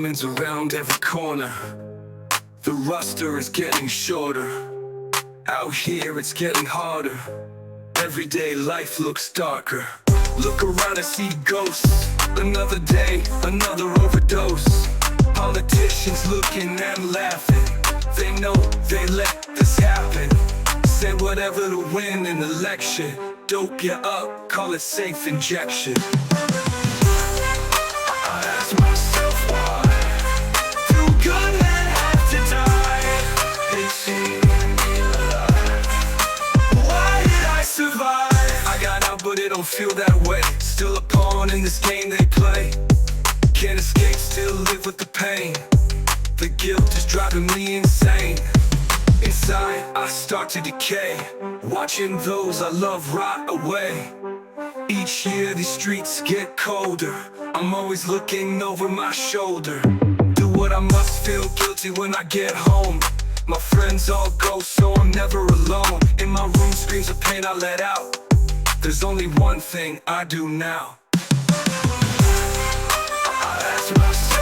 demons around every corner. The roster is getting shorter. Out here it's getting harder. Everyday life looks darker. Look around and see ghosts. Another day, another overdose. Politicians looking and laughing. They know they let this happen. Said whatever to win an election. Dope you up, call it safe injection. I ask myself why do good men have to die? They seem me alive. Why did I survive? I got out but it don't feel that way. Still a pawn in this game they play. Can't escape, still live with the pain. The guilt is driving me insane. Inside, I start to decay, watching those I love rot away. Each year these streets get colder. I'm always looking over my shoulder. Do what I must, feel guilty when I get home. My friends all go, so I'm never alone. In my room, screams of pain I let out. There's only one thing I do now. I ask myself